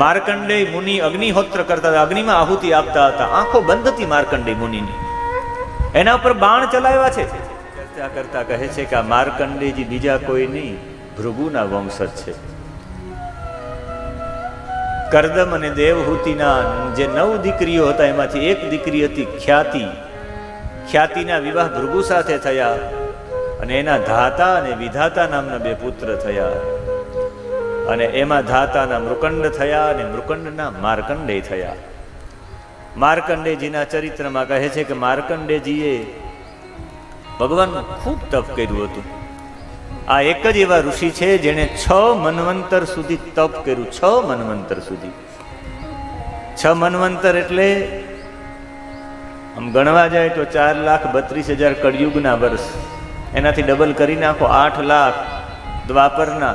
માર્કંડેય મુનિ અગ્નિહોત્ર કરતા હતા, અગ્નિમાં આહુતિ આપતા હતા. આંખો બંધ હતી માર્કંડેય મુનિની. એના ઉપર બાણ ચલાવ્યા છે. ચર્ચા કરતા કહે છે કે આ માર્કંડેયજી બીજા કોઈ નહીં, ભૃગુના વંશજ છે. કરદમ અને દેવહૂતિના જે 9 દીકરીઓ હતા એમાંથી એક દીકરી હતી ખ્યાતિ. ખ્યાતિના વિવાહ ભૃગુ સાથે થયા અને એના ધાતા અને વિધાતા નામના 2 પુત્ર થયા. અને એમાં ધાતાના મૃકંડ થયા અને મૃકંડના માર્કંડેય થયા. માર્કંડેયજીના ચરિત્રમાં કહે છે કે માર્કંડેયજીએ ભગવાનનું ખૂબ તપ કર્યું હતું. આ એક જ એવા ઋષિ છે જેણે 6 મન્વંતર સુધી તપ કર્યું. 6 મન્વંતર સુધી. 6 મન્વંતર એટલે આમ ગણવા જાય તો 4,32,000 કળિયુગના વર્ષ. એનાથી ડબલ કરી નાખો 8 લાખ દ્વાપરના.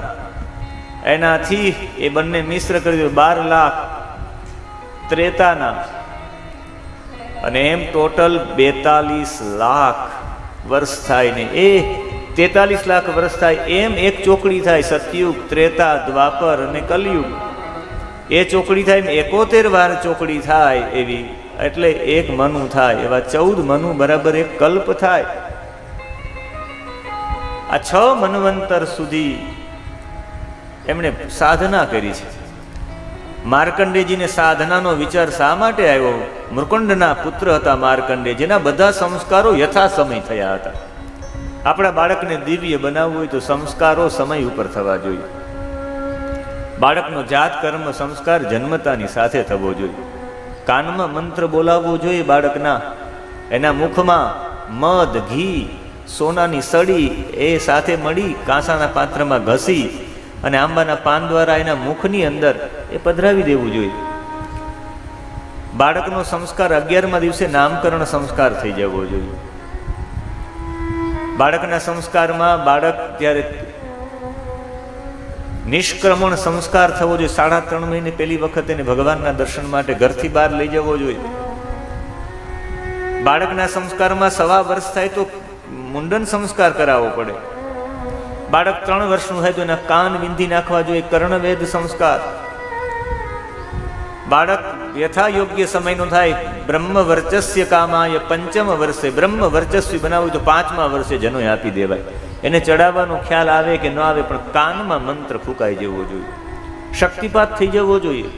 એનાથી એ બંને મિશ્ર કરી દો 12 લાખ ત્રેતાના. અને એમ ટોટલ 42 લાખ વર્ષ થાય ને એ 43 લાખ વર્ષ થાય એમ એક ચોકડી થાય. સતયુગ, ત્રેતા, દ્વાપર અને કલયુગ એ ચોકડી થાય એમ 71 વાર ચોકડી થાય એવી, એટલે એક મનુ થાય. એવા 14 મનુ બરાબર એક કલ્પ થાય. આ 6 મન્વંતર સુધી એમણે સાધના કરી છે. માર્કંડેયજીને સાધનાનો વિચાર શા માટે આવ્યો? મૃકંડના પુત્ર હતા માર્કંડેય, જેના બધા સંસ્કારો યથા સમય થયા હતા. આપણા બાળકને દિવ્ય બનાવવું હોય તો સંસ્કારો સમય ઉપર થવા જોઈએ. બાળકનો જાત કર્મ સંસ્કાર જન્મતાની સાથે થવો જોઈએ. કાનમાં મંત્ર બોલાવવો જોઈએ બાળકના. એના મુખમાં મધ, ઘી, સોનાની સળી એ સાથે મળી કાંસાના પાત્રમાં ઘસી અને આંબાના પાન દ્વારા એના મુખની અંદર એ પધરાવી દેવું જોઈએ. બાળકનો સંસ્કાર 11મા દિવસે નામકરણ સંસ્કાર થઈ જવો જોઈએ. બાળકના સંસ્કારમાં બાળક જ્યારે નિષ્ક્રમણ સંસ્કાર થવો જોઈએ. 3.5 મહિને પહેલી વખત એને ભગવાનના દર્શન માટે ઘરથી બહાર લઈ જવો જોઈએ. બાળકના સંસ્કારમાં 1.25 વર્ષ થાય તો મુંડન સંસ્કાર કરાવવો પડે. બાળક 3 વર્ષનું થાય તો એના કાન વિંધી નાખવા જોઈએ, કર્ણવેદ સંસ્કાર. બાળક યથા યોગ્ય સમયનો થાય. બ્રહ્મ વર્ચસ્ય કામાય 5મ વર્ષે, બ્રહ્મ વર્ચસ્વી બનાવવું તો 5મા વર્ષે જનોય આપી દેવાય. એને ચડાવવાનો ખ્યાલ આવે કે ન આવે પણ કાનમાં મંત્ર ફૂંકાઈ જવો જોઈએ, શક્તિપાત થઈ જવો જોઈએ.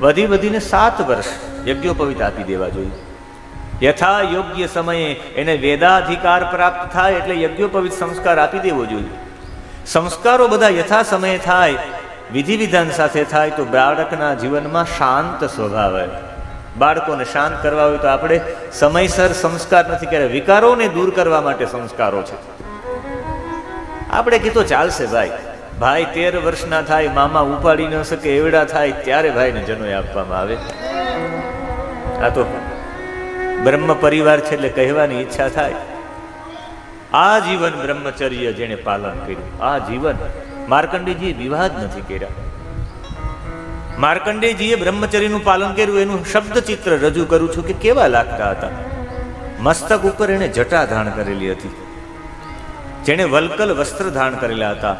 વધી વધીને 7 વર્ષ યજ્ઞોપવિત આપી દેવા જોઈએ. યથા યોગ્ય સમયે એને વેદાધિકાર પ્રાપ્ત થાય એટલે યજ્ઞોપવિત સંસ્કાર આપી દેવો જોઈએ. સંસ્કારો બધા યથા સમયે થાય, વિધિ વિધાન સાથે થાય તો બાળકના જીવનમાં શાંત સ્વભાવ આવે. બાળકોને શાંત કરવા હોય તો આપણે સમયસર સંસ્કાર નથી કર્યા. વિકારોને દૂર કરવા માટે સંસ્કારો છે. આપણે કીધું ચાલશે ભાઈ. ભાઈ 13 વર્ષના થાય, મામા ઉપાડી ન શકે એવડા થાય ત્યારે ભાઈને જનોય આપવામાં આવે. આ તો બ્રહ્મ પરિવાર છે એટલે કહેવાની ઈચ્છા થાય. આ જીવન બ્રહ્મચર્ય જેને પાલન કર્યું, આ જીવન માર્કંડેયજીએ વિવાહ જ નથી કર્યા. માર્કંડેયજીએ બ્રહ્મચર્યનું પાલન કર્યું એનું શબ્દ ચિત્ર રજૂ કરું છું કે કેવા લાગતા હતા. મસ્તક ઉપર એને જટા ધારણ કરેલી હતી, જેણે વલ્કલ વસ્ત્ર ધારણ કરેલા હતા.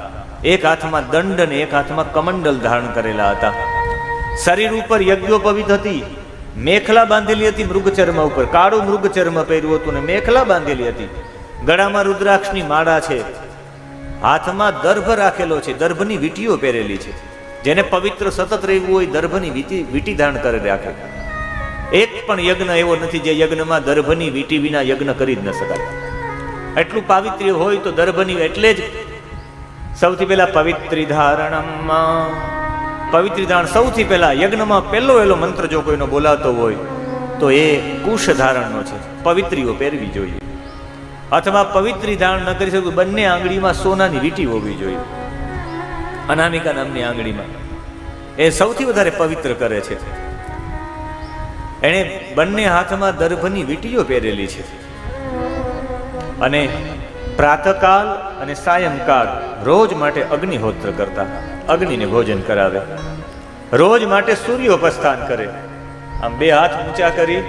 એક હાથમાં દંડ અને એક હાથમાં કમંડલ ધારણ કરેલા હતા. શરીર ઉપર યજ્ઞોપવિત હતી, મેખલા બાંધેલી હતી મૃગચર્મ ઉપર. કાળું મૃગચર્મ પહેર્યું હતું ને મેખલા બાંધેલી હતી. ગળામાં રુદ્રાક્ષની માળા છે, હાથમાં દર્ભ રાખેલો છે, દર્ભની વીંટીઓ પહેરેલી છે. જેને પવિત્ર સતત રહેવું હોય દર્ભની વીંટી ધારણ કરી રાખે. એક પણ યજ્ઞ એવો નથી જે યજ્ઞમાં દર્ભની વીંટી વિના યજ્ઞ કરી જ ન શકાય. એટલું પાવિત્ર્ય હોય તો દર્ભની, એટલે જ સૌથી પહેલા પવિત્રી ધારણમાં, પવિત્રી ધારણ સૌથી પહેલા યજ્ઞમાં પહેલો એલો મંત્ર જો કોઈનો બોલાતો હોય તો એ કુશ ધારણનો છે. પવિત્રીઓ પહેરવી જોઈએ. અથવા પવિત્રી ધારણ ન કરી શકું, બંને આંગળીમાં સોનાની વીંટી હોવી જોઈએ. અનામિકા નામની આંગળીમાં એ સૌથી વધારે પવિત્ર કરે છે. એણે બંને હાથમાં દર્ભની વીંટીઓ પહેરેલી છે. અને પ્રાતકાલ અને સાયંકાળ રોજ માટે અગ્નિહોત્ર કરતા, અગ્નિને ભોજન કરાવે. રોજ માટે સૂર્યોપસ્થાન કરે. આમ 2 હાથ ઊંચા કરી,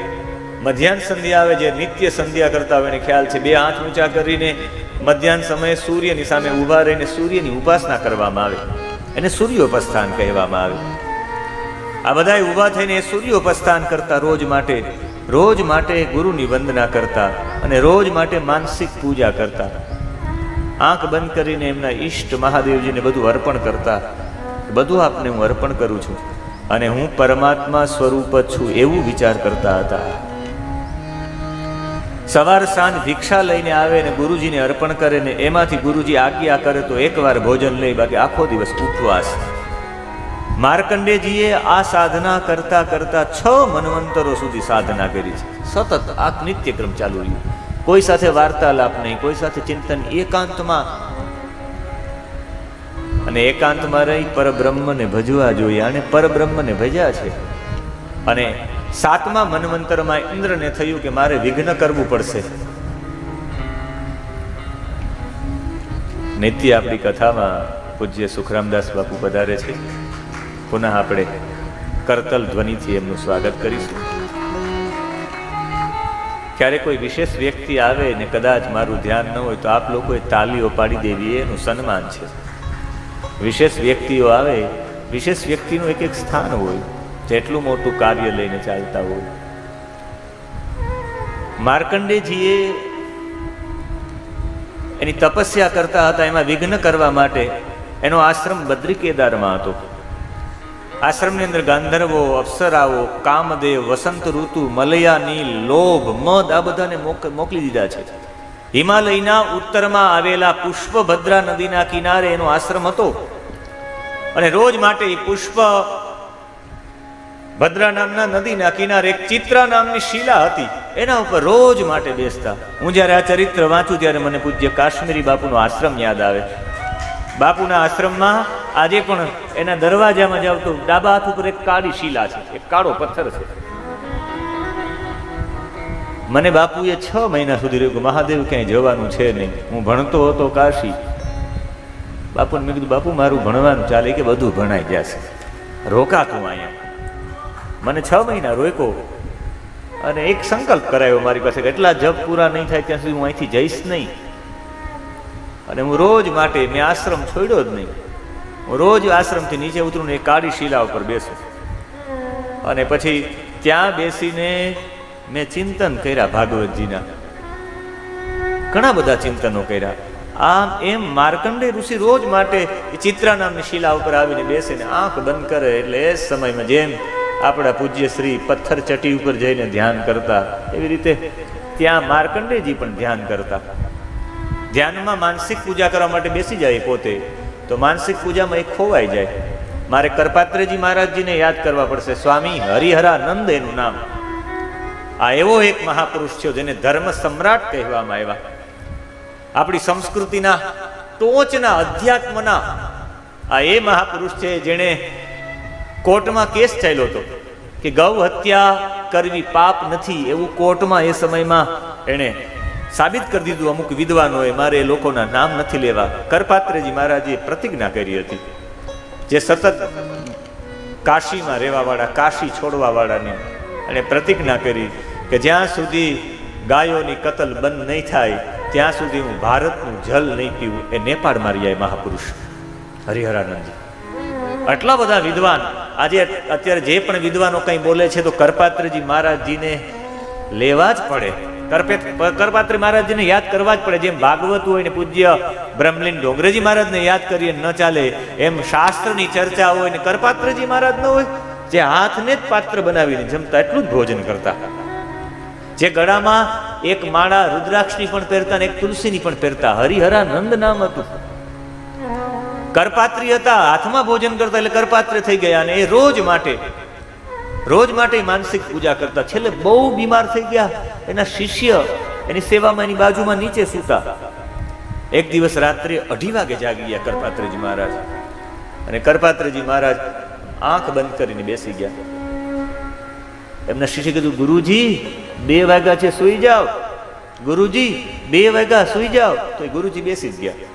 મધ્યાહન સંધ્યા આવે જે નિત્ય સંધ્યા કરતા હોય એને ખ્યાલ છે. 2 હાથ ઊંચા કરીને મધ્યાહન સમયે સૂર્યની સામે ઊભા રહીને સૂર્યની ઉપાસના કરવામાં આવે. એને સૂર્યોપસ્થાન કહેવામાં આવે. આ બધા ઊભા થઈને સૂર્યોપસ્થાન કરતા, રોજ માટે ગુરુની વંદના કરતા અને રોજ માટે માનસિક પૂજા કરતા, આંખ બંધ કરીને એમના ઈષ્ટ મહાદેવજીને બધું અર્પણ કરતા. બધું આપને હું અર્પણ કરું છું અને હું પરમાત્મા સ્વરૂપ જ છું એવું વિચાર કરતા હતા. સવાર સાંજ ભિક્ષા લઈને આવે ને ગુરુજીને અર્પણ કરે ને એમાંથી ગુરુજી આજ્ઞા કરે તો એકવાર ભોજન લે, બાકી આખો દિવસ ઉપવાસ. માર્કંડેજીએ આ સાધના કરતા કરતા 6 મન્વંતરો સુધી સાધના કરી છે. સતત આ નિત્યક્રમ ચાલુ રહ્યું. કોઈ સાથે વાર્તાલાપ નહીં, કોઈ સાથે ચિંતન, એકાંતમાં. અને એકાંતમાં રહી પરબ્રહ્મને ભજવા જોઈએ અને પરબ્રહ્મને ભજ્યા છે. અને 7મા મન્વંતરમાં ઇન્દ્રને થયું કે મારે વિઘ્ન કરવું પડશે. નિત્ય આપણી કથામાં પૂજ્ય સુખરામદાસ બાપુ પધારે છે. પુનઃ આપણે કરતલ ધ્વનિથી એમનું સ્વાગત કરીશું. ક્યારે કોઈ વિશેષ વ્યક્તિ આવે ને કદાચ મારું ધ્યાન ન હોય તો આપ લોકોએ તાલીઓ પાડી દેવી, એનું સન્માન છે. વિશેષ વ્યક્તિઓ આવે, વિશેષ વ્યક્તિનું એક સ્થાન હોય, જેટલું મોટું કાર્ય લઈને ચાલતા હોય. માર્કંડેજીએ એની તપસ્યા કરતા હતા, એમાં વિઘ્ન કરવા માટે એનો આશ્રમ બદ્રી કેદારમાં હતો. આશ્રમની અંદર ગાંધર્વો, અપ્સરાઓ, કામદેવ, વસંત ઋતુ, મલયાની, લોભ, મદ આ બધાને મોકલી દીધા છે. હિમાલયના ઉત્તરમાં આવેલા પુષ્પભદ્રા નદીના કિનારે એનો આશ્રમ હતો અને રોજ માટે પુષ્પ ભદ્રા નામના નદીના કિનારે એક ચિત્રા નામની શિલા હતી, એના ઉપર રોજ માટે બેસતા. હું જ્યારે આ ચરિત્ર વાંચું ત્યારે મને પૂજ્ય કાશ્મીરી બાપુનો આશ્રમ યાદ આવે. બાપુના આશ્રમમાં આજે પણ એના દરવાજામાં જાવ તો ડાબા હાથ ઉપર એક કાળી શિલા છે, એક કાળો પથ્થર છે. મને બાપુએ 6 મહિના સુધી રહ્યું કે મહાદેવ ક્યાંય જવાનું છે નહીં. હું ભણતો હતો કાશી. બાપુને મેં કીધું બાપુ મારું ભણવાનું ચાલે, કે બધું ભણાઈ જશે, રોકાતું અહીંયા. મને 6 મહિના રોક્યો અને એક સંકલ્પ કરાયો મારી પાસે કે એટલા જપ પૂરા નહીં થાય ત્યાં સુધી હું અહીંથી જઈશ નહીં. અને હું રોજ માટે મેં આશ્રમ છોડ્યો જ નહીં. હું રોજ આશ્રમથી નીચે ઉતરું ને એ કાળી શિલા ઉપર બેસું અને પછી ત્યાં બેસીને મેં ચિંતન કર્યા, ભાગવતજીના ઘણા બધા ચિંતનો કર્યા. આમ એમ માર્કંડેય ઋષિ રોજ માટે ચિત્રા નામની શિલા ઉપર આવીને બેસે ને આંખ બંધ કરે એટલે એ સમયમાં જેમ આપણા પૂજ્ય શ્રી પથ્થર ચટી ઉપર જઈને ધ્યાન કરતા, એવી રીતે ત્યાં માર્કંડેયજી પણ ધ્યાન કરતા. ધ્યાનમાં માનસિક પૂજા કરવા માટે બેસી જાય પોતે, તો માનસિક પૂજામાં એ ખોવાઈ જાય. મારે કરપાત્રેજી મહારાજજીને યાદ કરવા પડશે. સ્વામી હરિહરાનંદ એનું નામ. આ એવો એક મહાપુરુષ છે જેને ધર્મ સમ્રાટ કહેવામાં આવ્યા. આપણી સંસ્કૃતિના ટોચના અધ્યાત્મના આ એ મહાપુરુષ છે જેણે કોર્ટમાં કેસ ચાલ્યો હતો કે ગૌ હત્યા કરવી પાપ નથી, એવું કોર્ટમાં એ સમયમાં એણે સાબિત કરી દીધું. અમુક વિદ્વાનોએ, મારે એ લોકોના નામ નથી લેવા, કરપાત્રેજી મહારાજે પ્રતિજ્ઞા કરી હતી, જે સતત કાશીમાં રહેવાવાળા, કાશી છોડવાવાળાની એણે પ્રતિજ્ઞા કરી કે જ્યાં સુધી ગાયોની કતલ બંધ નહીં થાય ત્યાં સુધી હું ભારતનું જલ નહીં પીવું. એ નેપાળમાં રહ્યા મહાપુરુષ હરિહરાનંદજી. આટલા બધા વિદ્વાન. આજે અત્યારે જે પણ વિદ્વાનો કંઈ બોલે છે તો કરપાત્રજી મહારાજજીને લેવા જ પડે, કરપાત્રી મહારાજજીને યાદ કરવા જ પડે. જેમ ભાગવત હોય ને પૂજ્ય બ્રહ્મલીન ડોંગરેજી મહારાજને યાદ કરીએ ન ચાલે, એમ શાસ્ત્રની ચર્ચા હોય ને કરપાત્રજી મહારાજ ન હોય, જે હાથને જ પાત્ર બનાવીને જમતા, એટલું જ ભોજન કરતા, જે ગળામાં એક માળા રુદ્રાક્ષની પણ પહેરતા ને એક તુલસીની પણ પહેરતા. હરિહરાનંદ નામ હતું. કરપાત્રી હતા, હાથમાં ભોજન કરતા એટલે કરપાત્ર થઈ ગયા. અને એ રોજ માટે માનસિક પૂજા કરતા. છેલ્લે બહુ બીમાર થઈ ગયા. એના શિષ્ય એની સેવામાં એની બાજુમાં નીચે સૂતા. એક દિવસ રાત્રે 2:30 વાગે જાગી ગયા કરપાત્રજી મહારાજ. અને કરપાત્રજી મહારાજ આંખ બંધ કરીને બેસી ગયા. એમના શિષ્ય કીધું, ગુરુજી 2 વાગ્યા છે, સુઈ જાઓ. ગુરુજી 2 વાગ્યા, સુઈ જાઓ. તો ગુરુજી બેસી જ ગયા.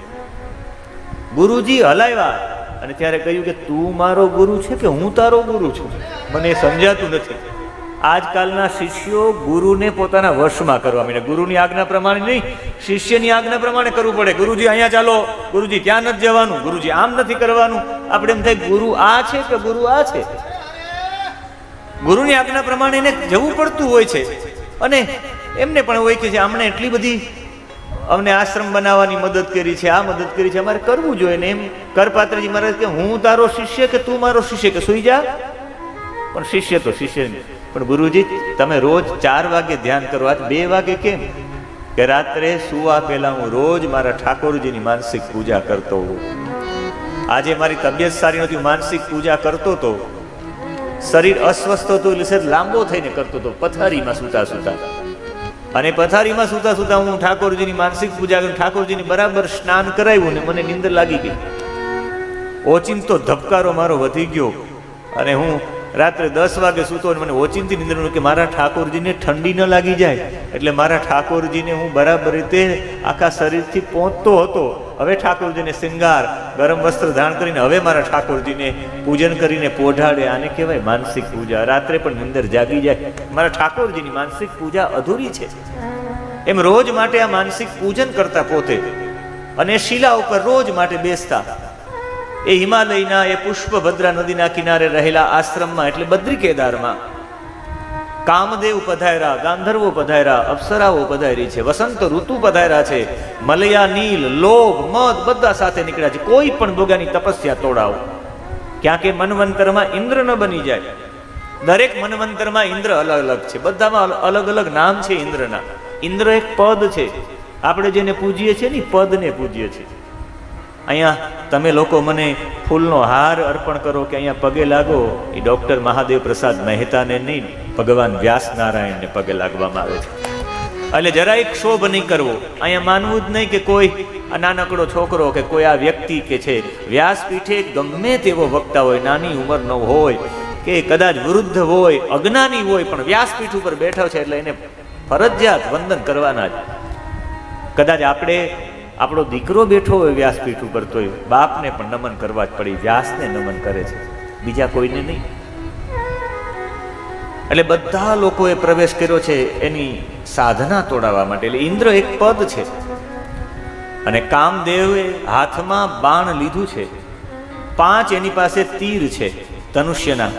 ગુરુજી હલાવ્યા અને ત્યારે કહ્યું કે તું મારો ગુરુ છે કે હું તારો ગુરુ છું, મને સમજાતું નથી. આજકાલના શિષ્યો ગુરુને પોતાના વશમાં કરવા માંડ્યા. ગુરુની આજ્ઞા પ્રમાણે નહીં, શિષ્યની આજ્ઞા પ્રમાણે કરવું પડે. ગુરુજી અહીંયા ચાલો, ગુરુજી ત્યાં નથી જવાનું, ગુરુજી આમ નથી કરવાનું. આપણે એમ થાય ગુરુ આ છે કે ગુરુ આ છે. ગુરુની આજ્ઞા પ્રમાણે એને જવું પડતું હોય છે. અને એમને પણ હોય કે છે અમને એટલી બધી અમને આશ્રમ બનાવવાની મદદ કરી છે, આ મદદ કરી છે, અમારે કરવું જોઈએ ને. એમ કરપાત્રજી મહારાજ કે હું તારો શિષ્ય કે તું મારો શિષ્ય, કે સુઈ જા. પણ શિષ્ય તો શિષ્ય નહીં. પણ ગુરુજી તમે રોજ 4 વાગે ધ્યાન કરો, આજ 2 વાગે કેમ? કે રાત્રે સુવા પહેલા હું રોજ મારા ઠાકોરજીની માનસિક પૂજા કરતો હોઉં. આજે મારી તબિયત સારી નથી, માનસિક પૂજા કરતો હતો. શરીર અસ્વસ્થ હતું એટલે લાંબો થઈને કરતો હતો, પથારીમાં સૂતા સૂતા. અને પથારીમાં સૂતા સૂતા હું ઠાકોરજીની માનસિક પૂજા કરી, ઠાકોરજીની બરાબર સ્નાન કરાવ્યું ને મને નીંદર લાગી ગઈ. ઓચિંતો ધબકારો મારો વધી ગયો અને હું રાત્રે 10 વાગે સૂતો અને મને ઓચિંતી નીંદર કે મારા ઠાકોરજીને ઠંડી ન લાગી જાય. એટલે મારા ઠાકોરજીને હું બરાબર રીતે આખા શરીરથી પહોંચતો હતો. હવે ઠાકોરજીને શૃંગાર ગરમ વસ્ત્ર ધારણ કરીને હવે મારા ઠાકોરજીને પૂજન કરીને પોઢાડે. આને કહેવાય માનસિક પૂજા. રાત્રે પણ નીંદર જાગી જાય, મારા ઠાકોરજીની માનસિક પૂજા અધૂરી છે. એમ રોજ માટે આ માનસિક પૂજન કરતા પોતે, અને શિલા ઉપર રોજ માટે બેસતા. એ હિમાલયના એ પુષ્પભદ્રા નદીના કિનારે રહેલા આશ્રમમાં એટલે બદ્રી કેદારમાં કામદેવ પધાર્યા, ગાંધર્વો પધાર્યા, અપ્સરાઓ પધારી છે, વસંત ઋતુ પધાર્યા છે, મલયા, નીલ, લોભ, મદ બધા સાથે નીકળ્યા છે. કોઈ પણ ભોગાની તપસ્યા તોડાવો. ક્યાં કે મનવંતરમાં ઇન્દ્ર ન બની જાય. દરેક મનવંતરમાં ઇન્દ્ર અલગ અલગ છે, બધામાં અલગ અલગ નામ છે ઇન્દ્રના. ઇન્દ્ર એક પદ છે. આપણે જેને પૂજીએ છીએ ને પદને પૂજીએ છીએ. અહીંયા તમે લોકો મને ફૂલનો હાર અર્પણ કરો કે અહીંયા પગે લાગો, એ ડૉક્ટર મહાદેવ પ્રસાદ મહેતાને નહીં, ભગવાન વ્યાસ નારાયણને પગે લાગવામાં આવે છે. એટલે જરાય ક્ષોભ નહીં કરવો. અહીંયા માનવું જ નહીં કે કોઈ આ નાનકડો છોકરો કે કોઈ આ વ્યક્તિ કે છે વ્યાસપીઠે ગમે તેવો વક્તા હોય, નાની ઉંમરનો હોય કે કદાચ વૃદ્ધ હોય, અજ્ઞાની હોય, પણ વ્યાસપીઠ ઉપર બેઠો છે એટલે એને ફરજિયાત વંદન કરવાના જ. કદાચ આપણો દીકરો બેઠો હોય વ્યાસપીઠ ઉપર તો બાપને પણ નમન કરવા જ પડી. વ્યાસને નમન કરે છે, બીજા કોઈને નહીં. એટલે બધા લોકોએ પ્રવેશ કર્યો છે એની સાધના તોડાવવા માટે. એટલે ઇન્દ્ર એક પદ છે. અને કામદેવે હાથમાં બાણ લીધું છે. 5 એની પાસે તીર છે ધનુષ્યના.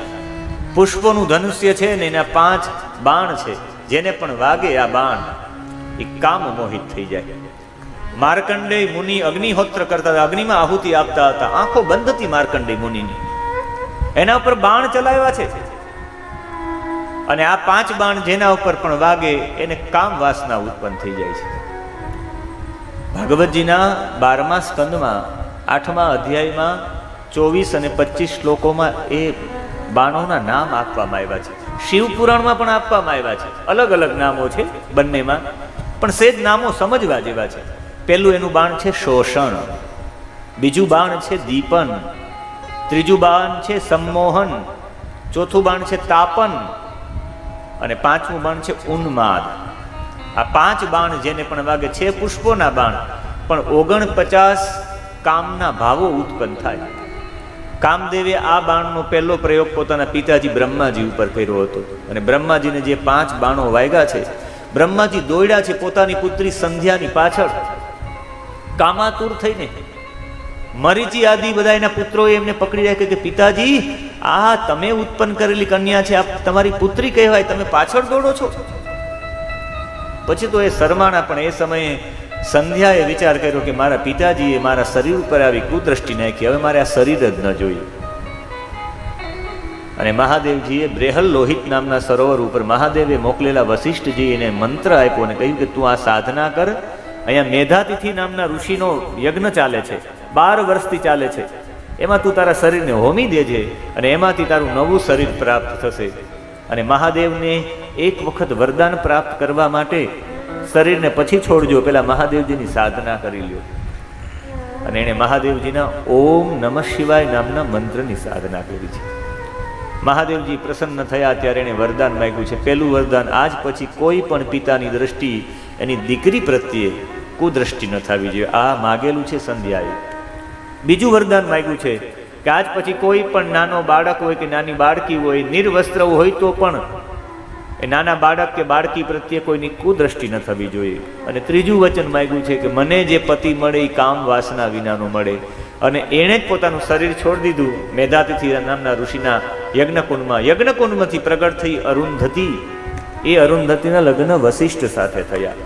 પુષ્પોનું ધનુષ્ય છે ને એના 5 બાણ છે. જેને પણ વાગે આ બાણ એ કામ મોહિત થઈ જાય. માર્કંડેય મુનિ અગ્નિહોત્ર કરતા હતા, અગ્નિમાં આહુતિ આપતા હતા. આંખો બંધ હતી માર્કંડેય મુનિની. એના ઉપર બાણ ચલાવ્યા છે. અને આ 5 બાણ જેના ઉપર પણ વાગે એને કામ વાસના ઉત્પન્ન થઈ જાય છે. ભાગવતજીના 12મા સ્કંદમાં 8મા અધ્યાયમાં 24 અને 25 શ્લોકોમાં એ બાણોના નામ આપવામાં આવ્યા છે. શિવ પુરાણમાં પણ આપવામાં આવ્યા છે. અલગ અલગ નામો છે બંનેમાં, પણ સેજ નામો સમજવા જેવા છે. પહેલું એનું બાણ છે શોષણ, બીજું બાણ છે દીપન, ત્રીજું બાણ છે સંમોહન, ચોથું બાણ છે તાપન અને 5મું બાણ છે ઉન્માદ. આ 5 બાણ જેને પણ વાગે છે પુષ્પોના બાણ, પણ 49 કામના ભાવો ઉત્પન્ન થાય. કામદેવે આ બાણનો પહેલો પ્રયોગ પોતાના પિતાજી બ્રહ્માજી ઉપર કર્યો હતો. અને બ્રહ્માજીને જે 5 બાણો વાગ્યા છે, બ્રહ્માજી દોડ્યા છે પોતાની પુત્રી સંધ્યાની પાછળ. કામાતુર થઈને મરીચી આદિ બધા એના પુત્રોએ એમને પકડી રાખ્યા કે પિતાજી આ તમે ઉત્પન્ન કરેલી કન્યા છે, આ તમારી પુત્રી કહેવાય, તમે પાછળ દોડો છો. પછી તો એ શરમાણા, પણ એ સમયે સંધ્યાએ વિચાર કર્યો કે મારા પિતાજીએ મારા શરીર ઉપર આવી કુદ્રષ્ટિ નાખી, હવે મારે આ શરીર જ ન જોઈએ. અને મહાદેવજીએ બ્રેહલ લોહિત નામના સરોવર ઉપર મહાદેવે મોકલેલા વશિષ્ઠજીને મંત્ર આપ્યો અને કહ્યું કે તું આ સાધના કર. અહીંયા મેધાતિથિ નામના ઋષિનો યજ્ઞ ચાલે છે, 12 વર્ષથી ચાલે છે. એમાં તું તારા શરીરને હોમી દેજે અને એમાંથી તારું નવું શરીર પ્રાપ્ત થશે. અને મહાદેવને એક વખત વરદાન પ્રાપ્ત કરવા માટે શરીરને પછી છોડજો, પેલા મહાદેવજીની સાધના કરી લ્યો. અને એણે મહાદેવજીના ઓમ નમઃ શિવાય નામના મંત્રની સાધના કરી છે. મહાદેવજી પ્રસન્ન થયા ત્યારે એણે વરદાન માંગ્યું છે. પહેલું વરદાન, આજ પછી કોઈ પણ પિતાની દ્રષ્ટિ એની દીકરી પ્રત્યે કુદ્રષ્ટિ ન થવી જોઈએ. આ માગેલું છે સંધ્યાએ. બીજું વરદાન માંગ્યું છે કે આજ પછી કોઈ પણ નાનો બાળક હોય કે નાની બાળકી હોય નિર્વસ્ત્ર હોય તો પણ એ નાના બાળક કે બાળકી પ્રત્યે કોઈની કુદ્રષ્ટિ ન થવી જોઈએ. અને ત્રીજું વચન માંગ્યું છે કે મને જે પતિ મળે એ કામ વાસના વિનાનો મળે. અને એણે જ પોતાનું શરીર છોડી દીધું. મેધાતિથિ નામના ઋષિના યજ્ઞકુંડમાંથી પ્રગટ થઈ અરુંધતી. એ અરુંધતીના લગ્ન વશિષ્ઠ સાથે થયા.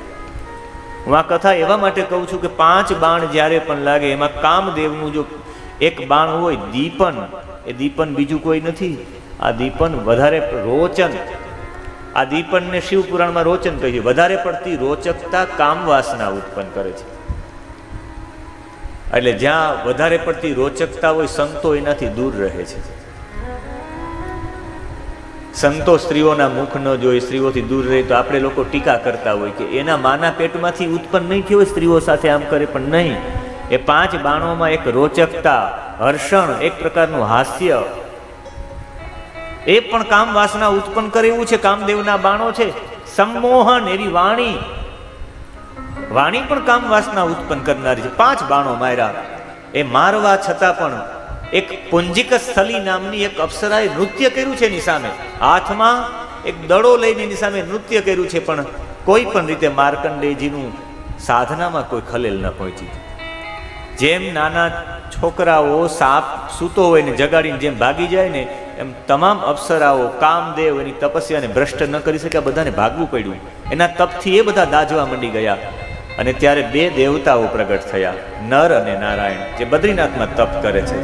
હું આ કથા એવા માટે કહું છું કે 5 બાણ જ્યારે પણ લાગે એમાં કામદેવનું જો એક બાણ હોય દીપન, એ દીપન બીજું કોઈ નથી. આ દીપન વધારે રોચન, આ દીપનને શિવ પુરાણમાં રોચન કહીએ. વધારે પડતી રોચકતા કામ વાસના ઉત્પન્ન કરે છે. એટલે જ્યાં વધારે પડતી રોચકતા હોય સંતો એનાથી દૂર રહે છે. સંતો સ્ત્રીઓના મુખ ન જોઈ, સ્ત્રીઓથી દૂર રહે. તો આપણે લોકો ટીકા કરતા હોય કે એના માના પેટમાંથી ઉત્પન્ન નહીં થયો, સ્ત્રીઓ સાથે આમ કરે. પણ નહીં, એ 5 બાણોમાં એક રોચકતા, હર્ષણ, એક પ્રકારનું હાસ્ય, એ પણ કામ વાસના ઉત્પન્ન કરે એવું છે. કામદેવના બાણો છે. સંમોહન, એવી વાણી, વાણી પણ કામ વાસના ઉત્પન્ન કરનારી છે. 5 બાણો માર્યા. એ મારવા છતાં પણ એક પુંજિક સ્થલી નામની એક અપ્સરાએ નૃત્ય કર્યું છે એની સામે. હાથમાં એક દડો લઈને એની સામે નૃત્ય કર્યું છે. પણ કોઈ પણ રીતે માર્કંડેયજીનું સાધનામાં કોઈ ખલેલ ન પહોંચી. જેમ નાના છોકરાઓ સાપ સૂતો હોય ને જગાડીને જેમ ભાગી જાય ને, એમ તમામ અપ્સરાઓ કામદેવ એની તપસ્યાને ભ્રષ્ટ ન કરી શક્યા. બધાને ભાગવું પડ્યું. એના તપથી એ બધા દાજવા માંડી ગયા. અને ત્યારે 2 દેવતાઓ પ્રગટ થયા, નર અને નારાયણ, જે બદ્રીનાથમાં તપ કરે છે.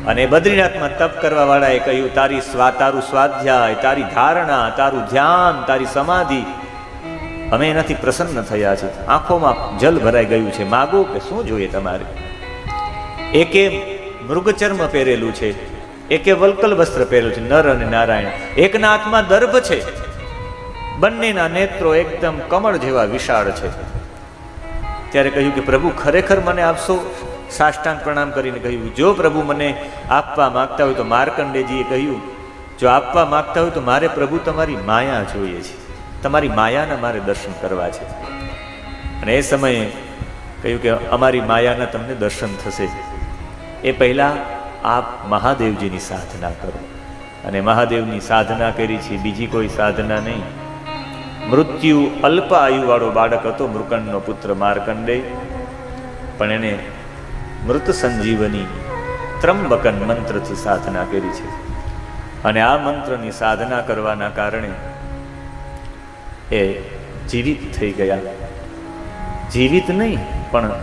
અને બદ્રીનાથમાં તપ કરવા વાળાએ કહ્યું, તારું સ્વાધ્યાય, તારી ધારણા, તારું ધ્યાન, તારી સમાધિ, અમે એનાથી પ્રસન્ન થયા છે. આંખોમાં જલ ભરાઈ ગયું છે. માગો કે શું જોઈએ તમારે? એકે મૃગચર્મ પહેરેલું છે, એકે વલ્કલ વસ્ત્ર પહેરેલું છે, નર અને નારાયણ. એકના હાથમાં દર્ભ છે, બંનેના નેત્રો એકદમ કમળ જેવા વિશાળ છે. ત્યારે કહ્યું કે પ્રભુ ખરેખર મને આપશો? સાષ્ટાંગ પ્રણામ કરીને કહ્યું, જો પ્રભુ મને આપવા માંગતા હોય તો. માર્કંડેયજીએ કહ્યું, જો આપવા માંગતા હોય તો મારે પ્રભુ તમારી માયા જોઈએ છે, તમારી માયાના મારે દર્શન કરવા છે. અને એ સમયે કહ્યું કે અમારી માયાના તમને દર્શન થશે, એ પહેલાં આપ મહાદેવજીની સાધના કરો. અને મહાદેવની સાધના કરી છે, બીજી કોઈ સાધના નહીં. મૃત્યુ અલ્પ આયુવાળો બાળક હતો, મૃકંડનો પુત્ર માર્કંડેય. પણ એને મૃત સંજીવની ત્રંબકન મંત્રથી સાધના કરી છે. અને આ મંત્રની સાધના કરવાના કારણે એ જીવિત થઈ ગયા. જીવિત નહીં પણ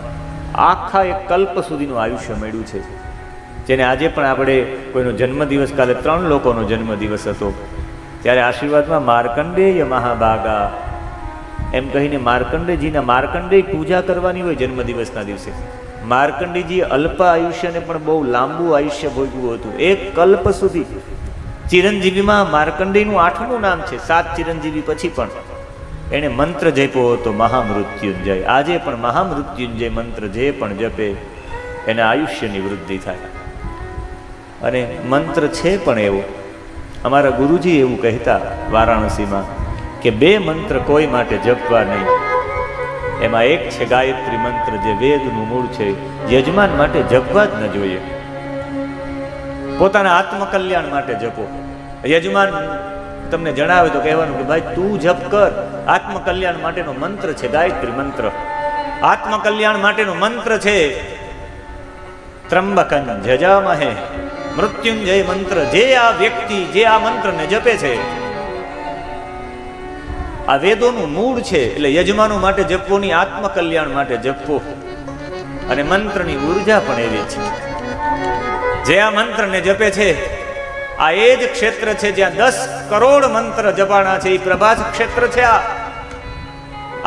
આખા એક કલ્પ સુધીનું આયુષ્ય મળ્યું છે. જેને આજે પણ આપણે કોઈનો જન્મદિવસ, કાલે 3 લોકોનો જન્મદિવસ હતો, ત્યારે આશીર્વાદમાં માર્કંડેય મહાભાગા એમ કહીને માર્કંડેય પૂજા કરવાની હોય જન્મદિવસના દિવસે. માર્કંડેયજી અલ્પ આયુષ્યને પણ બહુ લાંબુ આયુષ્ય ભોગવ્યું હતું. 1 કલ્પ સુધી. ચિરંજીવીમાં માર્કંડેયનું 8મું નામ છે. 7 ચિરંજીવી પછી પણ એણે મંત્ર જપ્યો હતો, મહામૃત્યુંજય. આજે પણ મહામૃત્યુંજય મંત્ર જે પણ જપે એના આયુષ્યની વૃદ્ધિ થાય. અને મંત્ર છે પણ એવો, અમારા ગુરુજી એવું કહેતા વારાણસીમાં કે 2 મંત્ર કોઈ માટે જપવા નહીં. એમાં એક છે ગાયત્રી મંત્ર, જે વેદનું મૂળ છે, યજમાન માટે જપવા જ ન જોઈએ. પોતાના આત્મકલ્યાણ માટે જપો. યજમાન તમને જણાવે તો કહેવાનું કે ભાઈ તું જપ કર. આત્મકલ્યાણ માટેનો મંત્ર છે ગાયત્રી મંત્ર. આત્મકલ્યાણ માટેનો મંત્ર છે ત્રંબકં જજામહે, મૃત્યુંજય મંત્ર. જે આ વ્યક્તિ જે આ મંત્રને જપે છે, આ વેદોનું મૂળ છે. એટલે યજમાનો માટે જપવો નહીં, આત્મકલ્યાણ માટે જપવો. અને મંત્રની ઉર્જા પણ એવી છે. જે આ મંત્રને જપે છે, આ એ જ ક્ષેત્ર છે જ્યાં 10 કરોડ મંત્ર જપાણા છે. એ પ્રભાસ ક્ષેત્ર છે.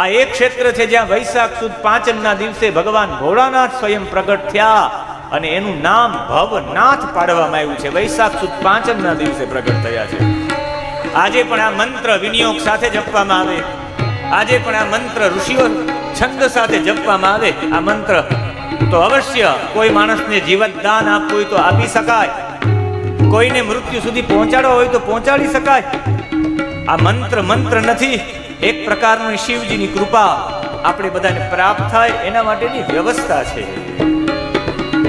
આ એ ક્ષેત્ર છે જ્યાં વૈશાખ સુદ પાંચમના દિવસે ભગવાન ભોળાનાથ સ્વયં પ્રગટ થયા. અને એનું નામ ભવનાથ પાડવામાં આવ્યું છે. વૈશાખ સુદ પાંચમના દિવસે પ્રગટ થયા છે. આજે પણ આ મંત્ર વિનિયોગ સાથે જપવામાં આવે. આજે પણ આ મંત્ર ઋષિઓ છંદ સાથે જપવામાં આવે. આ મંત્ર તો અવશ્ય કોઈ માણસને જીવતદાન આપવું હોય તો આપી શકાય, કોઈને મૃત્યુ સુધી પહોંચાડવા હોય તો પહોંચાડી શકાય. આ મંત્ર નથી, એક પ્રકારની શિવજીની કૃપા આપણે બધાને પ્રાપ્ત થાય એના માટેની વ્યવસ્થા છે.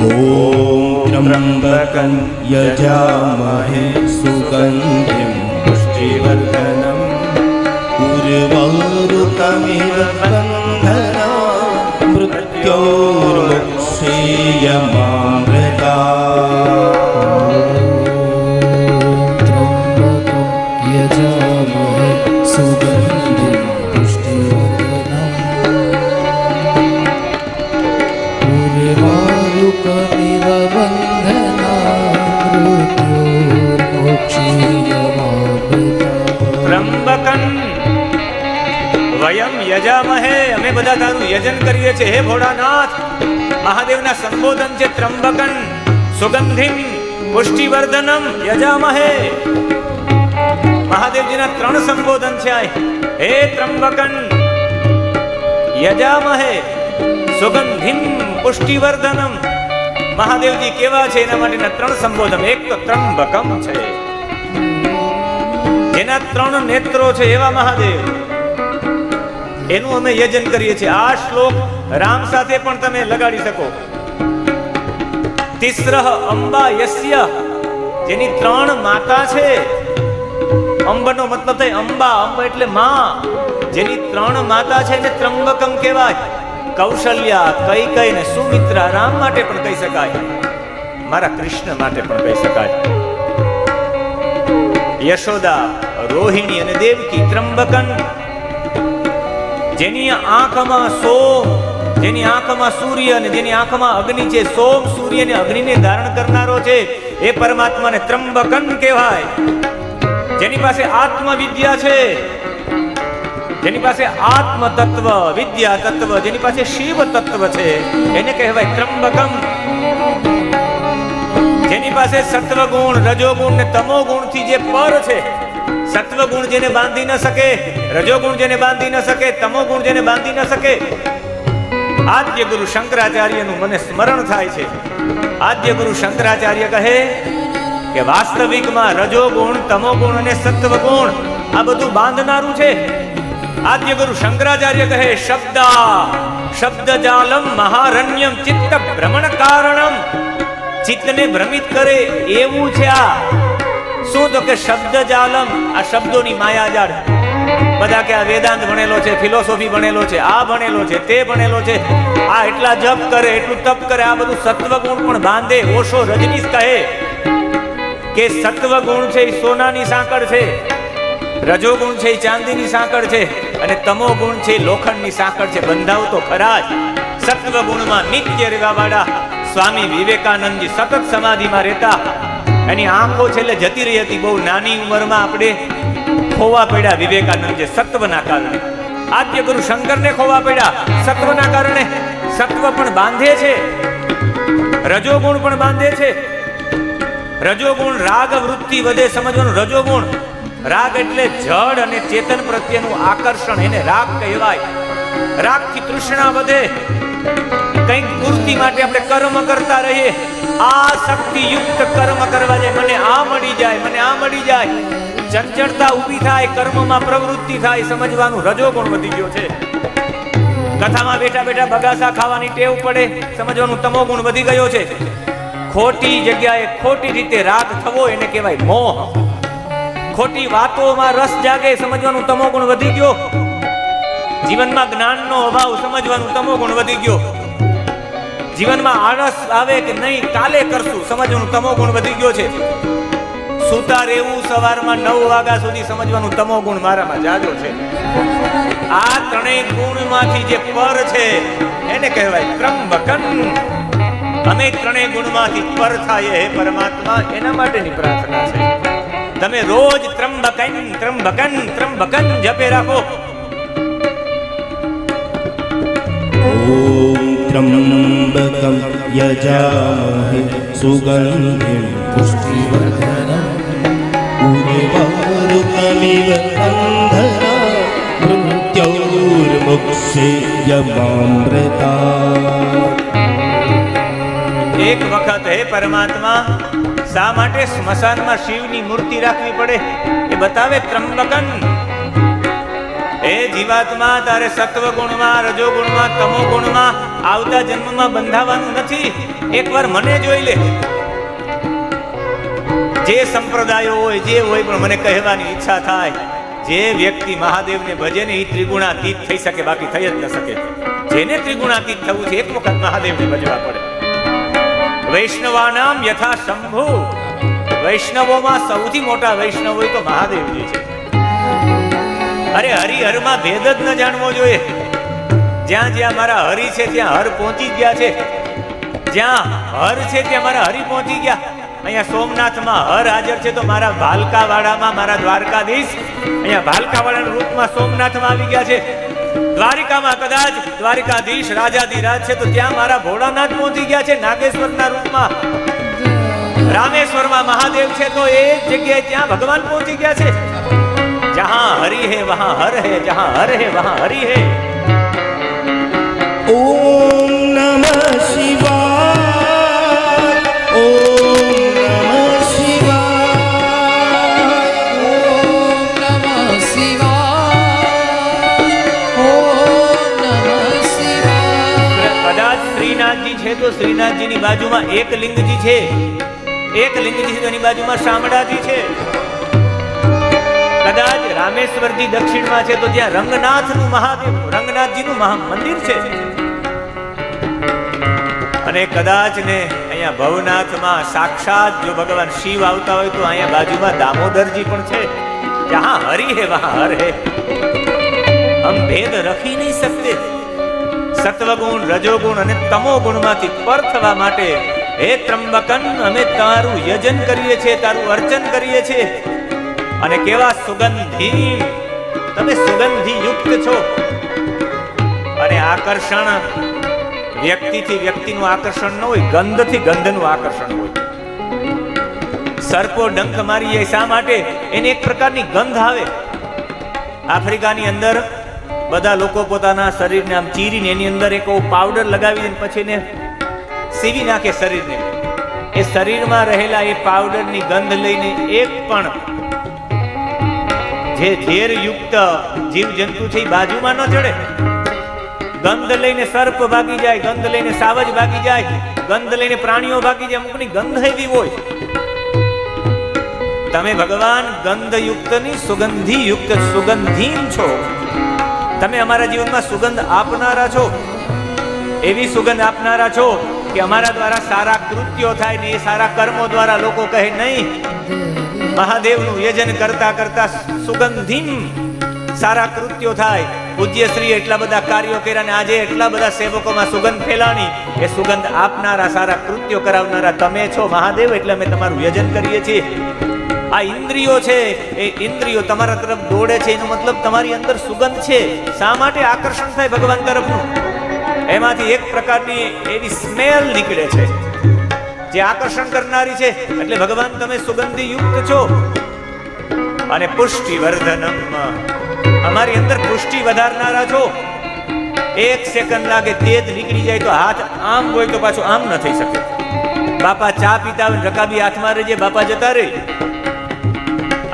ઓમ ત્રંબકં યજામહે સુગંધિં પુષ્ટિવર્ધનં ઉર્વારુકમિવ બંધના મૃત્યોર્મુક્ષેયમામૃતા ત્રંબકન વયમ યજામહે, અમે બધા તારું યજન કરીએ છીએ હે ભોળાનાથ. મહાદેવના સંબોધન છે ત્રંબકન સુગંધિમ પુષ્ટિવર્ધનમ યજામહે. મહાદેવજીના 3 સંબોધન છે આ. હે ત્રંબકન યજામહે સુગંધિમ પુષ્ટિવર્ધનમ. મહાદેવજી કેવા છે એના માટેના 3 સંબોધન. એક તો ત્રંબકમ છે, જેના 3 નેત્રો છે એવા મહાદેવ, એનું અમે યજન કરીએ છીએ. આ શ્લોક રામ સાથે પણ તમે લગાડી શકો. તિસ્રઃ અંબા યસ્ય, જેની 3 માતા છે. અંબનો મતલબ થાય અંબા, અંબ એટલે માં. જેની 3 માતા છે એને ત્રંબકમ કહેવાય. કૌશલ્યા, કૈકેયી ને સુમિત્રા, રામ માટે પણ કહી શકાય, મારા કૃષ્ણ માટે પણ કહી શકાય. યશોદા, રોહિણી અને દેવકી. ત્રંબકન, જેની આંખમાં સોમ, જેની આંખમાં સૂર્ય અને જેની આંખમાં અગ્નિ છે. સોમ, સૂર્ય અને અગ્નિને ધારણ કરનારો છે એ પરમાત્માને ત્રંબકન કહેવાય. જેની પાસે આત્મવિદ્યા છે, જેની પાસે આત્મ તત્વ, વિદ્યા તત્વ, જેની પાસે શિવ તત્વ છે, એને કહેવાય ત્રંબકમ. જેની પાસે સત્વ ગુણ, રજો ગુણ ને તમો ગુણ થી જે પર છે. સત્વ ગુણ જેને બાંધી ન શકે, રજો ગુણ જેને બાંધી ન શકે, તમો ગુણ જેને બાંધી ન શકે. આદ્ય ગુરુ શંકરાચાર્યનું મને સ્મરણ થાય છે. આદ્ય ગુરુ શંકરાચાર્ય કહે કે વાસ્તવિકમાં રજો ગુણ, તમો ગુણ અને સત્વ ગુણ આ બધું બાંધનારું છે. આદ્ય ગુરુ શંકરાચાર્ય કહે શબ્દ જાલમ મહારણ્યમ ચિત્ત ભ્રમણ કારણમ. ચિત્તને ભ્રમિત કરે એવું છે આ. શું? તો કે શબ્દ જાલમ, આ શબ્દોની માયાજાળ. બધા કે આ વેદાંત ભણેલો છે, ફિલોસોફી ભણેલો છે, આ ભણેલો છે, તે ભણેલો છે, આ એટલા જપ કરે, એટલું તપ કરે, આ બધું સત્વગુણ પણ બાંધે. ઓશો રજનીશ કહે કે સત્વગુણ છે એ સોનાની સાંકળ છે, રજોગુણ છે એ ચાંદીની સાંકળ છે, અને તમો ગુણ છે લોખંડની સાંકળ છે. બંધાવ તો ખરા જ. સત્વગુણમાં નિત્ય રહેવા વાળા સ્વામી વિવેકાનંદજી સતત સમાધિમાં રહેતા. એની આંખો છેલ્લે જતી રહી હતી. બહુ નાની ઉંમરમાં આપણે ખોવા પડ્યા વિવેકાનંદજી સત્વના કારણે. આદ્ય ગુરુ શંકરને ખોવા પડ્યા સત્વના કારણે. સત્વ પણ બાંધે છે, રજોગુણ પણ બાંધે છે. રજોગુણ રાગ વૃત્તિ વધે. સમજવાનું, રજોગુણ રાગ એટલે જડ અને ચેતન પ્રત્યેનું આકર્ષણ, એને રાગ કહેવાય. રાગથી તૃષ્ણા વધે. કંઈક પૂર્તિ માટે આપણે કર્મ કરતા રહીએ. આ શક્તિ યુક્ત કર્મ કરવા જાય, મને આ મળી જાય, મને આ મળી જાય. ચંચળતા ઊભી થાય, કર્મમાં પ્રવૃત્તિ થાય. સમજવાનું, રજોગુણ વધી ગયો છે. કથામાં બેઠા બેઠા બગાસા ખાવાની ટેવ પડે. સમજવાનું, તમોગુણ વધી ગયો છે. ખોટી જગ્યાએ ખોટી રીતે રાગ થવો એને કહેવાય મોહ. ખોટી વાતોમાં રસ જાગે. સમજવાનું, તમોગુણ વધી ગયો. જીવનમાં જ્ઞાનનો અભાવ. સમજવાનું, તમોગુણ વધી ગયો. જીવનમાં આળસ આવે કે નહીં કાલે કરશું. સમજવાનું, તમોગુણ વધી ગયો છે. સૂતા રહેવું સવારમાં 9 વાગ્યા સુધી. સમજવાનું, તમોગુણ મારામાં જાજો છે. આ 3 ગુણમાંથી જે પર છે એને કહેવાય ત્રંબકન. અમે 3 ગુણમાંથી પર થાય હે પરમાત્મા, એના માટેની પ્રાર્થના છે. તમે રોજ ત્રંબકન ત્રંબકન ત્રંબકન જપે રાખો. ઓમ ત્રંબકમ યજામહે સુગંધિમ પુષ્ટિવર્ધનમ ઉર્વારુકમિવ બંધના મૃત્યોર્મુક્ષેયમામૃતા. એક વખત હે પરમાત્મા, શા માટે સ્મશાનમાં શિવની મૂર્તિ રાખવી પડે એ બતાવે ત્રંબકન. એ જીવાત્મા, તારે સત્વગુણમાં, રજોગુણમાં, તમોગુણમાં આવતા જન્મમાં બંધાવાનું નથી. એકવાર મને જોઈ લે. જે સંપ્રદાયો હોય, જે હોય, પણ મને કહેવાની ઈચ્છા થાય જે વ્યક્તિ મહાદેવને ભજે ને એ ત્રિગુણાતીત થઈ શકે, બાકી થઈ જ ન શકે. જેને ત્રિગુણાતીત થવું છે એક વખત મહાદેવને ભજવા પડે. વૈષ્ણવાનામ યથા શંભુ, વૈષ્ણવોમાં સૌથી મોટા વૈષ્ણવ હોય તો મહાદેવજી છે. અરે હરિહરમાં ભેદ જ ન જાણવો જોઈએ. જ્યાં જ્યાં મારા હરિ છે ત્યાં હર પહોંચી ગયા છે. જ્યાં હર છે ત્યાં મારા હરિ પહોંચી ગયા. અહીંયા સોમનાથમાં હર હાજર છે તો મારા ભાલકાવાડામાં મારા દ્વારકાધીશ અહીંયા ભાલકાવાડાના રૂપમાં સોમનાથમાં આવી ગયા છે. દ્વારિકામાં કદાચ દ્વારિકાધીશ રાજાધિરાજ છે તો ત્યાં મારા ભોળાનાથ પહોંચી ગયા છે નાગેશ્વરના રૂપમાં. રામેશ્વરમાં મહાદેવ છે તો એ જગ્યાએ ત્યાં ભગવાન પહોંચી ગયા છે. જહાં હરિ હે વહાં હર હે, જહાં હર હે વહાં હરિ હે. ઓમ નમઃ શિવાય, ઓમ નમઃ શિવાય, ઓમ નમઃ શિવાય, ઓમ નમઃ શિવાય. કદાચ શ્રીનાથજી છે તો શ્રીનાથજીની બાજુમાં એક લિંગજી છે, એક લિંગજી છે તો એની બાજુમાં શામળાજી છે. કદાચ રામેશ્વરજી દક્ષિણમાં છે તો ત્યાં રંગનાથનું મહાદેવ રંગનાથજીનું મંદિર છે. અને કદાચ ને અહીંયા ભવનાથમાં સાક્ષાત જો ભગવાન શિવ આવતા હોય તો અહીંયા બાજુમાં દામોદરજી પણ છે. જહાં હરિ હે વહાં હર હે. હમ ભેદ રખી નહીં શકતે. સત્વગુણ, રજોગુણ અને તમોગુણમાંથી પર થવા માટે હે ત્રંબકન અમે તારું યજન કરીએ છીએ, તારું અર્ચન કરીએ છીએ. અને કેવા સુગંધી, તમે સુગંધી યુક્ત છો. અને આકર્ષણ વ્યક્તિથી વ્યક્તિનું આકર્ષણ ન હોય, ગંધથી ગંધનું આકર્ષણ હોય. સર્પો ડંખ મારી જાય શા માટે? એને એક પ્રકારની ગંધ આવે. આફ્રિકાની અંદર બધા લોકો પોતાના શરીરને આમ ચીરીને એની અંદર એક પાવડર લગાવી દે પછી એને સીવી નાખે શરીરને. એ શરીરમાં રહેલા એ પાવડરની ગંધ લઈને એક પણ જે ઝેર યુક્ત જીવ જંતુ છે એ બાજુમાં ન ચડે. ગંધ લઈને સર્પ ભાગી જાય, ગંધ લઈને સાવજ ભાગી જાય, ગંધ લઈને પ્રાણીઓ ભાગી જાય. અમુકની ગંધ એવી હોય. તમે ભગવાન ગંધ યુક્ત ની સુગંધી યુક્ત સુગંધીન છો. તમે અમારા જીવનમાં સુગંધ આપનારા છો. એવી સુગંધ આપનારા છો કે અમારા દ્વારા સારા કૃત્યો થાય ને એ સારા કર્મો દ્વારા લોકો કહે નહીં, મહાદેવનું યજન કરતા કરતા સુગંધીન સારા કૃત્યો થાય. પૂજ્ય શ્રી એટલા બધા કાર્યો કર્યા ને આજે એટલા બધા સેવકોમાં સુગંધ ફેલાણી. એ સુગંધ આપનારા સારા કૃત્યો કરાવનારા તમે છો મહાદેવ, એટલે અમે તમારું યજન કરીએ છીએ. આ ઇન્દ્રિયો છે એ ઇન્દ્રિયો તમારા તરફ દોડે છે, એનો મતલબ તમારી અંદર સુગંધ છે. શા માટે આકર્ષણ થાય ભગવાન તરફનું? એમાંથી એક પ્રકારની એવી સ્મેલ નીકળે છે જે આકર્ષણ કરનારી છે. એટલે ભગવાન તમે સુગંધી યુક્ત છો. અને પુષ્ટિ વર્ધનમ, અમારી અંદર પુષ્ટિ વધારનારા છો. એક સેકન્ડ લાગે તેજ નીકળી જાય તો હાથ આમ હોય તો પાછું આમ ન થઈ શકે. બાપા ચા પીતા હોય રકાબી હાથમાં રહેજે, બાપા જતા રહે.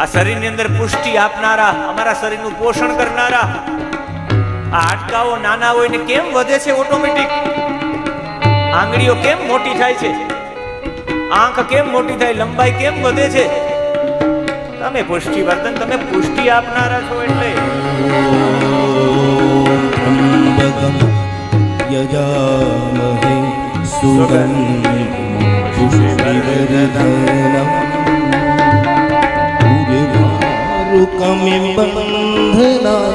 આ શરીરની અંદર પુષ્ટિ આપનારા, અમારા શરીરનું પોષણ કરનારા. આ હાડકાઓ નાના હોય ને કેમ વધે છે ઓટોમેટિક? આંગળીઓ કેમ મોટી થાય છે? આંખ કેમ મોટી થાય? લંબાઈ કેમ વધે છે? તમે પુષ્ટિ વર્ધન, તમે પુષ્ટિ આપનારા છો. એટલે ત્રંબકમ યજામહે સુગંધિ પુષ્ટિવર્ધનમ ઉર્વારુકમિવ બંધના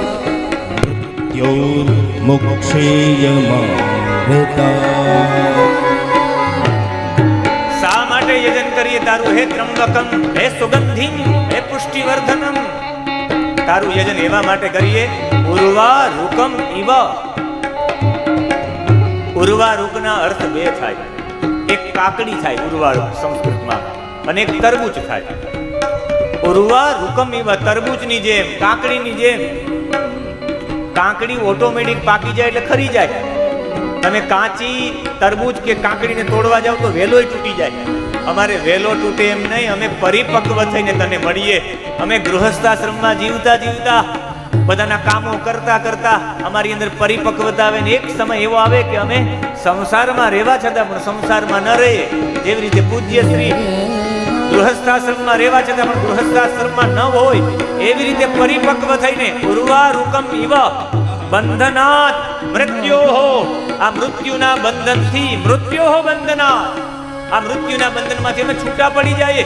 મૃત્યોર્મોક્ષેયમામૃતા. શા માટે યજન કરીએ તારું હે ત્રંબકમ, હે સુગંધિમ, હે પુષ્ટિવર્ધનમ? તારું યજન એવા માટે કરીએ ઉર્વારુકમ ઇવ. ઉર્વારુકના અર્થ બે થાય. એક કાકડી થાય ઉર્વારુક સંસ્કૃતમાં, અને એક તરબૂચ થાય. ઉર્વારુકમ ઇવ, તરબૂચની જેમ, કાકડીની જેમ. કાકડી ઓટોમેટિક પાકી જાય એટલે ખરી જાય. તમે કાચી તરબૂચ કે કાકડીને તોડવા જાવ તો વેલોય તૂટી જાય. અમારે વેલો તૂટે એમ નહીં, અમે પરિપક્વ થઈને તને મળીએ. અમે ગૃહસ્થાશ્રમમાં જીવતા જીવતા બધાના કામો કરતા કરતા અમારી અંદર પરિપક્વતા આવે ને એક સમય એવો આવે કે અમે સંસારમાં રહેવા છતાં પણ સંસારમાં ન રહીએ. જેવી રીતે પૂજ્ય શ્રી ગૃહસ્થાશ્રમમાં રહેવા છતાં પણ ગૃહસ્થાશ્રમમાં ન હોય એવી રીતે પરિપક્વ થઈને ઉર્વારુકમ ઇવ બંધનાત મૃત્યોહો, આ મૃત્યુના બંધનથી, મૃત્યોહો બંધનાત, આ મૃત્યુના બંધનમાંથી અમે છૂટા પડી જઈએ.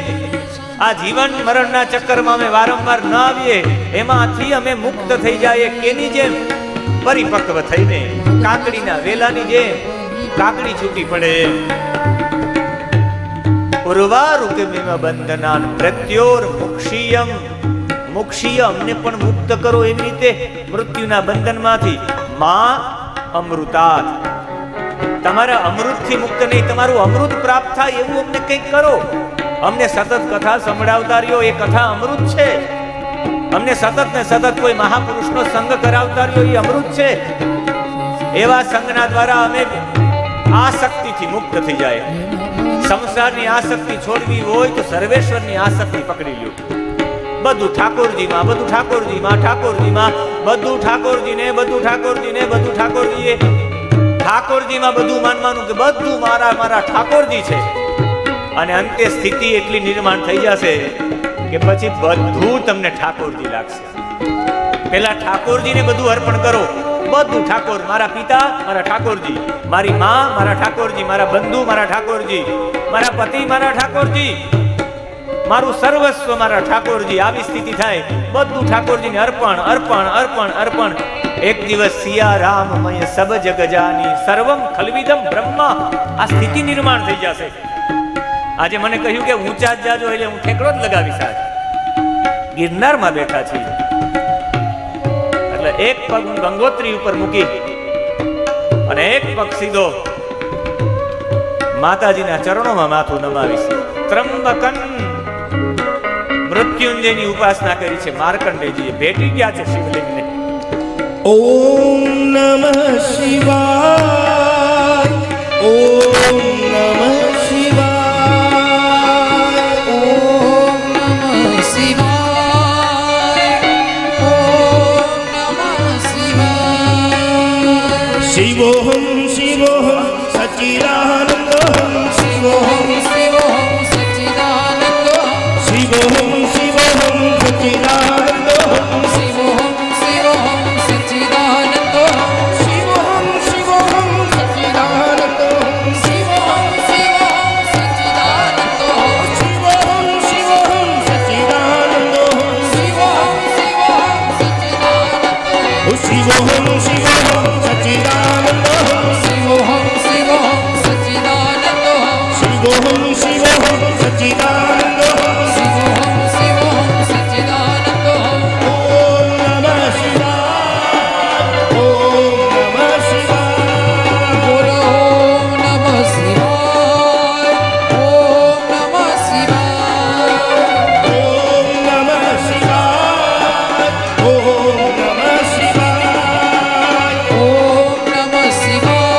આ જીવન મરણના ચક્કરમાં અમે વારંવાર ન આવીએ, એમાંથી અમે મુક્ત થઈ જઈએ. કેની જેમ? પરિપક્વ થઈને, કાકડીના વેલાની જેમ કાકડી છૂટી પડે. ઉર્વારુકમિવ બંધનાન મૃત્યોર મુક્ષીયમ, મુક્ષીય અમને પણ મુક્ત કરો એવી રીતે મૃત્યુના બંધનમાંથી. માં અમૃતાત, તમારા અમૃતથી મુક્ત નહીં, તમારું અમૃત પ્રાપ્ત થાય એવું અમને કંઈક કરો. અમને સતત કથા સંભળાવતા રહ્યો, એ કથા અમૃત છે. અમને સતત ને સતત કોઈ મહાપુરુષનો સંગ કરાવતા રહ્યો, એ અમૃત છે. એવા સંગના દ્વારા અમે આસક્તિથી મુક્ત થઈ જાય. સંસારની આસક્તિ છોડવી હોય તો સર્વેશ્વરની આસક્તિ પકડી લ્યો. બધું ઠાકોરજીમાં, બધું ઠાકોરજીમાં, ઠાકોરજીમાં, બધું ઠાકોરજીને, બધું ઠાકોરજીને, બધું ઠાકોરજીએ. ઠાકોરજીમાં બધું માનવાનું કે બધું મારા મારા ઠાકોરજી છે. અને અંતે સ્થિતિ એટલી નિર્માણ થઈ જશે કે પછી બધું તમને ઠાકોરજી લાગશે. પેલા ઠાકોરજીને બધું અર્પણ કરો. બધું ઠાકોર, મારા પિતા મારા ઠાકોરજી, મારી માં મારા ઠાકોરજી, મારા બંધુ મારા ઠાકોરજી, મારા પતિ મારા ઠાકોરજી, મારું સર્વસ્વ મારા ઠાકોરજી. આવી સ્થિતિ થાય, બધું ઠાકોરજીને અર્પણ અર્પણ અર્પણ અર્પણ. એક દિવસ સિયા રામમય સબ જગ જાની સર્વમ ખલવિદમ બ્રહ્મ, આ સ્થિતિ નિર્માણ થઈ જશે. આજે મને કહ્યું કે ઊંચા જ જાજો, એટલે હું ઠેકડો જ લગાવીશ. આજ ગિરનારમાં બેઠા છીએ, એટલે એક પગ હું ગંગોત્રી ઉપર મૂકી અને એક પગ સીધો માતાજીના ચરણોમાં માથું નમાવીશ. ત્રંબકન મૃત્યુંજયની ઉપાસના કરી છે માર્કંડેયજીએ. ભેટી ગયા છે શિવલિંગને. ઓમ નમઃ શિવાય, ઓમ નમઃ શિવાય, ઓમ નમઃ શિવાય, ઓમ નમઃ શિવાય. શિવોહમ શિવોહમ સચ્ચિદાનંદોહમ, શિવોહમ શિવોહમ સચ્ચિદાનંદોહમ, શિવોહમ શિવોહમ સચ્ચિદાનંદોહમ, શિવોહમ શિવોહમ સચ્ચિદાનંદોહમ, શિવોહમ શિવોહમ સચ્ચિદાનંદોહમ, શિવોહમ શિવોહમ સચ્ચિદાનંદોહમ, શિવોહમ શિવોહમ સચ્ચિદાનંદોહમ, શિવોહમ શિવોહમ સચ્ચિદાનંદોહમ, શિવોહમ શિવોહમ સચ્ચિદાનંદોહમ, શિવોહમ શિવોહમ સચ્ચિદાનંદોહમ, શિવોહમ શિવોહમ સચ્ચિદાનંદોહમ, શિવોહમ શિવોહમ સચ્ચિદાનંદોહમ. ઓમ નમઃ શિવાય, ઓમ નમઃ શિવાય, બોલો ઓમ નમઃ શિવાય, ઓમ નમઃ શિવાય. ઓમ નમઃ શિવાય, ઓમ નમઃ શિવાય, ઓમ નમઃ શિવાય, ઓમ નમઃ શિવાય.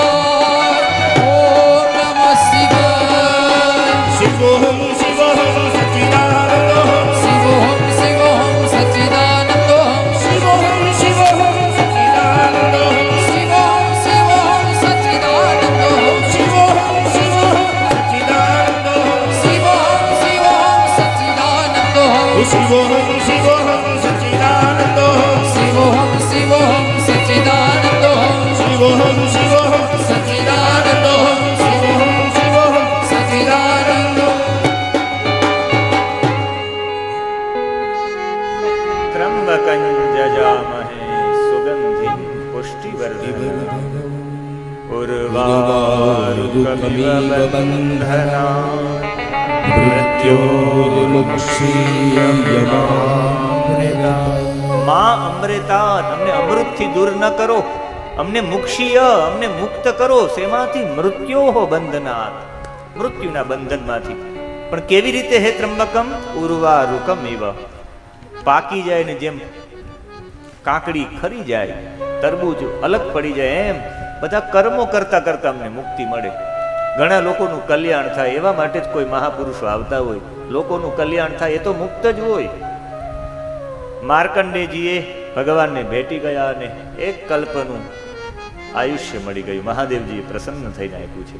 શિવોહમ શિવોહમ સચ્ચિદાનંદોહમ, શિવોહમ શિવોહમ સચ્ચિદાનંદોહમ, શિવોહમ શિવોહમ સચ્ચિદાનંદોહમ, શિવોહમ શિવોહમ સચ્ચિદાનંદોહમ, શિવોહમ શિવોહમ સચ્ચિદાનંદોહમ, શિવોહમ શિવોહમ સચ્ચિદાનંદોહમ, શિવોહમ શિવોહમ સચ્ચિદાનંદોહમ, શિવોહમ શિવોહમ સચ્ચિદાનંદોહમ, શિવોહમ શિવોહમ સચ્ચિદાનંદોહમ, શિવોહમ શિવોહમ સચ્ચિદાનંદોહમ. ત્રંબકં જજામહે સુગંધિં પુષ્ટિવર્ધિનં ઉર્વારુકમિવ બંધનાન મૃત્યોર્મુક્ષીયમ યમામૃતા. માં અમૃતા, અમને અમૃતથી દૂર ન કરો, અમને મુક્ષીય, અમને મુક્ત કરો. શેમાંથી? મૃત્યોહો બંધનાત, મૃત્યુના બંધનમાંથી. પણ કેવી રીતે? હે ત્રંબકમ ઉર્વારુકમ ઇવ, પાકી જાય ને જેમ કાકડી ખરી જાય, તરબૂચ અલગ પડી જાય, એમ બધા કર્મો કરતા કરતા અમને મુક્તિ મળે. ઘણા લોકોનું કલ્યાણ થાય, એવા માટે જ કોઈ મહાપુરુષો આવતા હોય. લોકોનું કલ્યાણ થાય એ તો મુક્ત જ હોય. માર્કંડેયજીએ ભગવાનને ભેટી ગયા અને એક કલ્પનું આયુષ્ય મળી ગયું. મહાદેવજીએ પ્રસન્ન થઈને આપ્યું છે.